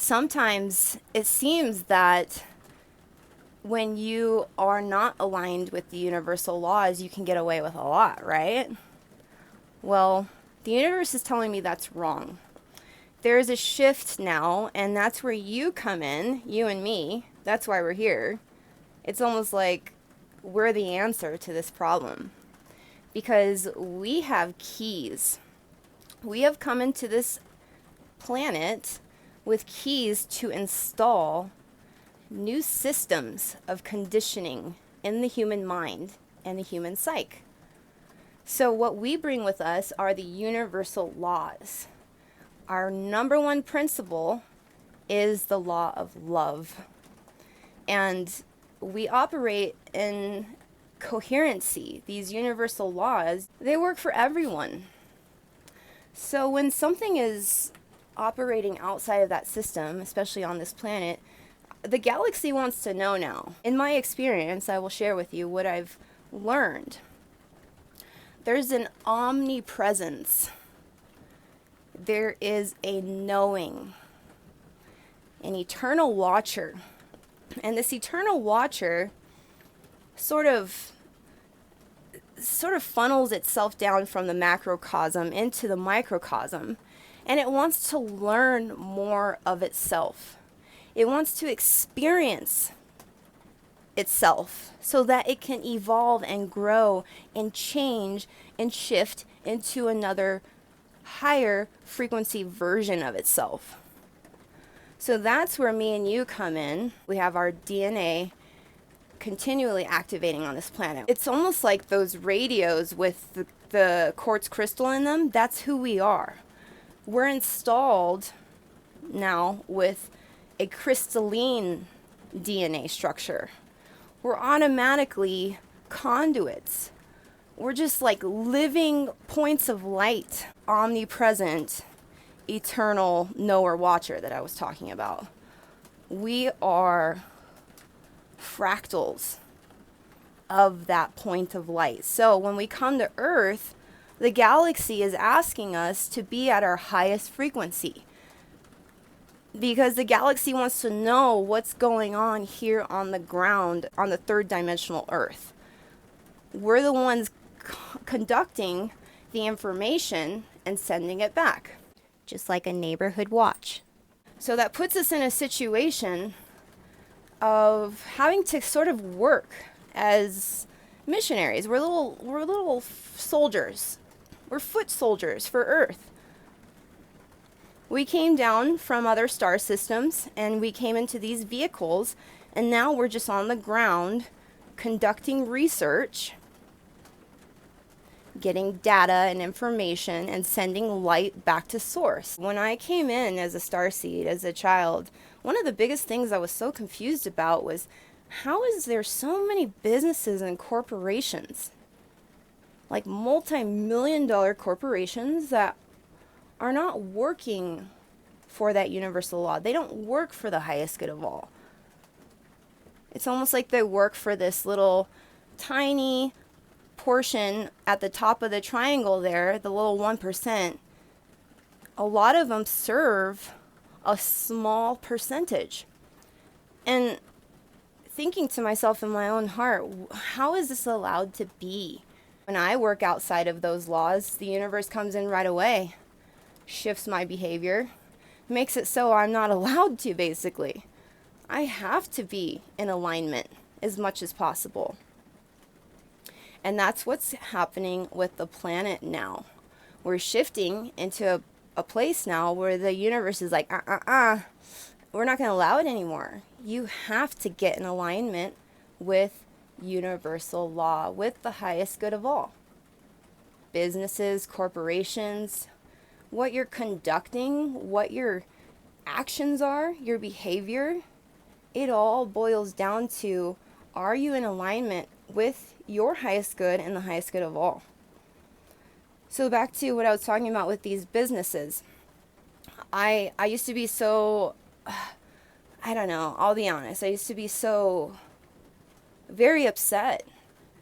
sometimes it seems that when you are not aligned with the universal laws, you can get away with a lot, right? Well, the universe is telling me that's wrong. There is a shift now, and that's where you come in, you and me. That's why we're here. It's almost like we're the answer to this problem because we have keys. We have come into this planet with keys to install new systems of conditioning in the human mind and the human psyche. So what we bring with us are the universal laws. Our number one principle is the law of love. And we operate in coherency. These universal laws, they work for everyone. So when something is operating outside of that system, especially on this planet, the galaxy wants to know now. In my experience, I will share with you what I've learned. There's an omnipresence. There is a knowing, an eternal watcher. And this eternal watcher sort of funnels itself down from the macrocosm into the microcosm, and it wants to learn more of itself. It wants to experience itself so that it can evolve and grow and change and shift into another higher frequency version of itself. So that's where me and you come in. We have our DNA continually activating on this planet. It's almost like those radios with the quartz crystal in them. That's who we are. We're installed now with a crystalline DNA structure. We're automatically conduits. We're just like living points of light, omnipresent, eternal knower watcher that I was talking about. We are fractals of that point of light. So when we come to Earth, the galaxy is asking us to be at our highest frequency because the galaxy wants to know what's going on here on the ground on the third dimensional Earth. We're the ones conducting the information and sending it back, just like a neighborhood watch. So that puts us in a situation of having to sort of work as missionaries. We're little soldiers. We're foot soldiers for Earth. We came down from other star systems and we came into these vehicles, and now we're just on the ground conducting research, getting data and information, and sending light back to source. When I came in as a starseed, as a child, one of the biggest things I was so confused about was, how is there so many businesses and corporations, like multi-million-dollar corporations that are not working for that universal law? They don't work for the highest good of all. It's almost like they work for this little tiny portion at the top of the triangle there, the little 1%. A lot of them serve a small percentage. And thinking to myself in my own heart, how is this allowed to be? When I work outside of those laws, the universe comes in right away, shifts my behavior, makes it so I'm not allowed to, basically. I have to be in alignment as much as possible. And that's what's happening with the planet now. We're shifting into a place now where the universe is like, we're not going to allow it anymore. You have to get in alignment with universal law, with the highest good of all. Businesses, corporations, what you're conducting, what your actions are, your behavior, it all boils down to, are you in alignment with your highest good and the highest good of all? So back to what I was talking about with these businesses. I used to be so, I don't know, I'll be honest. I used to be so very upset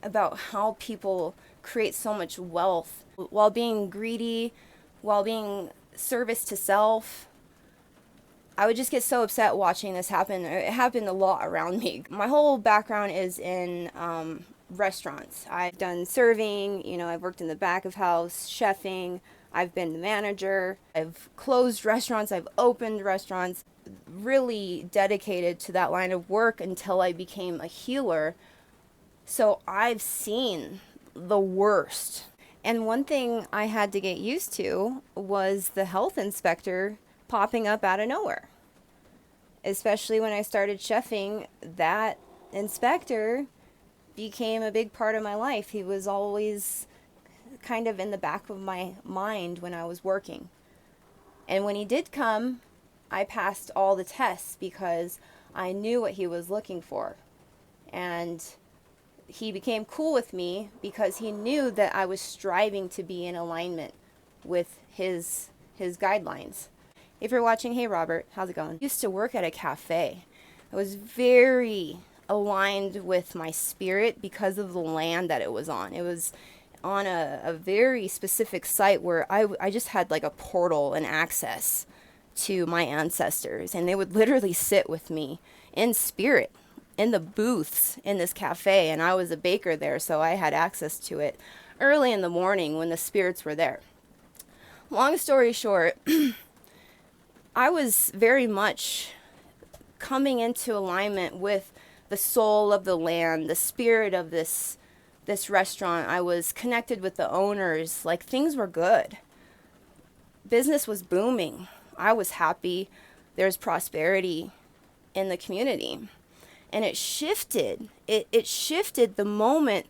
about how people create so much wealth while being greedy, while being service to self. I would just get so upset watching this happen. It happened a lot around me. My whole background is in restaurants. I've done serving, I've worked in the back of house, chefing, I've been the manager, I've closed restaurants, I've opened restaurants, really dedicated to that line of work until I became a healer. So I've seen the worst. And one thing I had to get used to was the health inspector popping up out of nowhere. Especially when I started chefing, that inspector became a big part of my life. He was always kind of in the back of my mind when I was working. And when he did come, I passed all the tests because I knew what he was looking for. And he became cool with me because he knew that I was striving to be in alignment with his guidelines. If you're watching, hey Robert, how's it going? I used to work at a cafe. I was very aligned with my spirit because of the land that it was on. It was on a very specific site where I just had like a portal and access to my ancestors, and they would literally sit with me in spirit in the booths in this cafe, and I was a baker there, so I had access to it early in the morning when the spirits were there. Long story short, I was very much coming into alignment with the soul of the land, the spirit of this restaurant. I was connected with the owners, like things were good. Business was booming. I was happy. There's prosperity in the community. And it shifted. It shifted the moment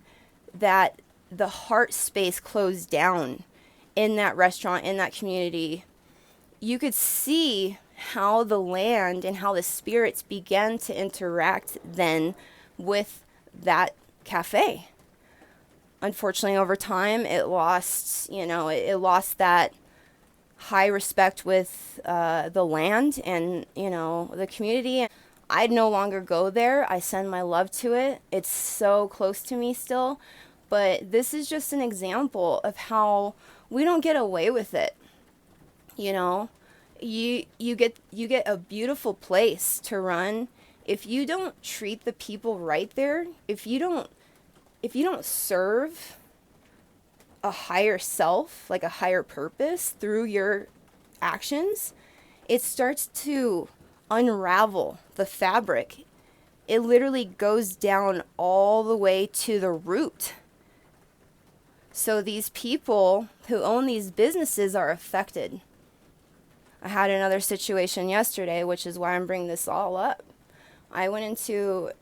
that the heart space closed down in that restaurant, in that community. You could see how the land and how the spirits began to interact then with that cafe. Unfortunately, over time, it lost that high respect with the land and, the community. I'd no longer go there. I send my love to it. It's so close to me still. But this is just an example of how we don't get away with it. You get a beautiful place to run. If you don't treat the people right there, if you don't serve a higher self, like a higher purpose through your actions, it starts to unravel the fabric. It literally goes down all the way to the root. So these people who own these businesses are affected. I had another situation yesterday, which is why I'm bringing this all up. I went into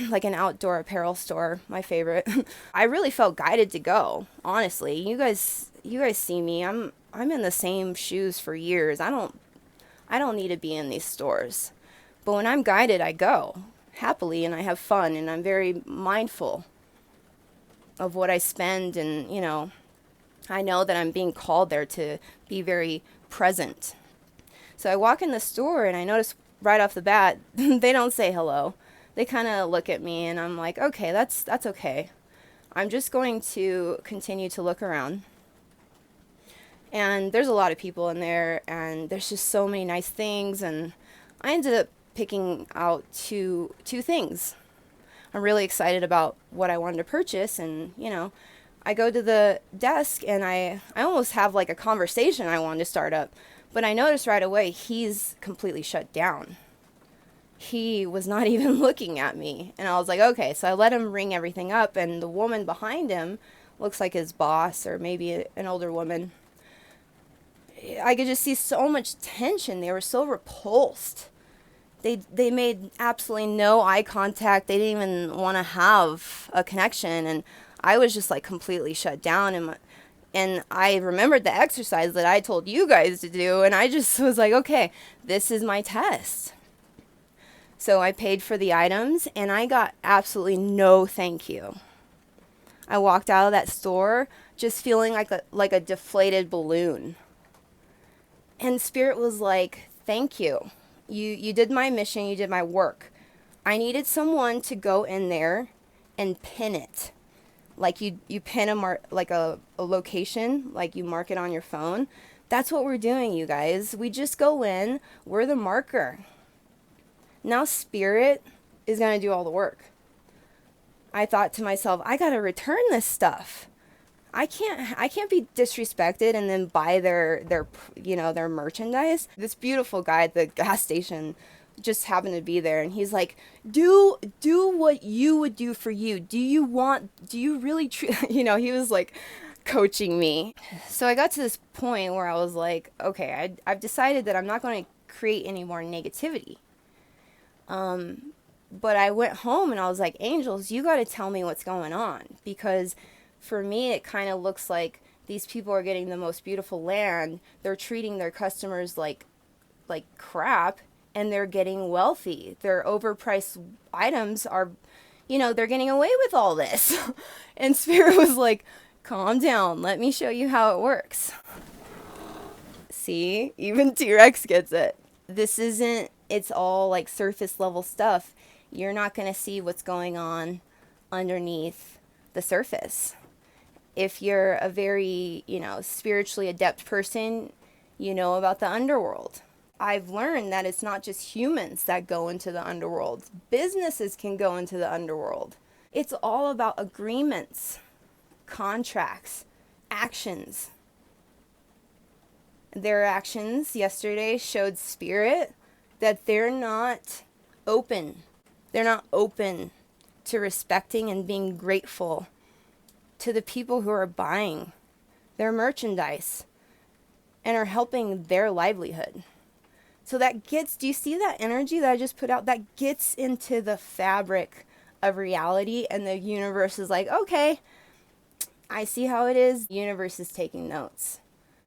like an outdoor apparel store, my favorite. I really felt guided to go, honestly. You guys see me. I'm in the same shoes for years. I don't need to be in these stores. But when I'm guided, I go happily and I have fun and I'm very mindful of what I spend, and I know that I'm being called there to be very present. So I walk in the store and I notice right off the bat they don't say hello. They kind of look at me and I'm like, okay, that's okay. I'm just going to continue to look around. And there's a lot of people in there and there's just so many nice things, and I ended up picking out two things. I'm really excited about what I wanted to purchase, and I go to the desk and I almost have like a conversation I wanted to start up, but I noticed right away he's completely shut down. He was not even looking at me, and I was like, okay, so I let him ring everything up, and the woman behind him looks like his boss or maybe an older woman. I could just see so much tension. They were so repulsed. They made absolutely no eye contact. They didn't even want to have a connection, and I was just like completely shut down. And I remembered the exercise that I told you guys to do, and I just was like, okay, this is my test. So I paid for the items, and I got absolutely no thank you. I walked out of that store just feeling like a deflated balloon. And Spirit was like, thank you. You did my mission, you did my work. I needed someone to go in there and pin it. Like you pin a location, like you mark it on your phone. That's what we're doing, you guys. We just go in, we're the marker. Now spirit is going to do all the work. I thought to myself, I got to return this stuff. I can't be disrespected and then buy their merchandise. This beautiful guy at the gas station just happened to be there, and he's like, do what you would do for you. Do you really he was like coaching me. So I got to this point where I was like, okay, I've decided that I'm not going to create any more negativity. But I went home and I was like, Angels, you got to tell me what's going on, because for me it kind of looks like these people are getting the most beautiful land, they're treating their customers like crap, and they're getting wealthy. Their overpriced items are, they're getting away with all this. And Spirit was like, calm down, let me show you how it works. See, even T-Rex gets it. It's all like surface level stuff. You're not going to see what's going on underneath the surface. If you're a very, spiritually adept person, you know about the underworld. I've learned that it's not just humans that go into the underworld. Businesses can go into the underworld. It's all about agreements, contracts, actions. Their actions yesterday showed Spirit that they're not open. They're not open to respecting and being grateful to the people who are buying their merchandise and are helping their livelihood. So do you see that energy that I just put out? That gets into the fabric of reality, and the universe is like, okay, I see how it is. The universe is taking notes.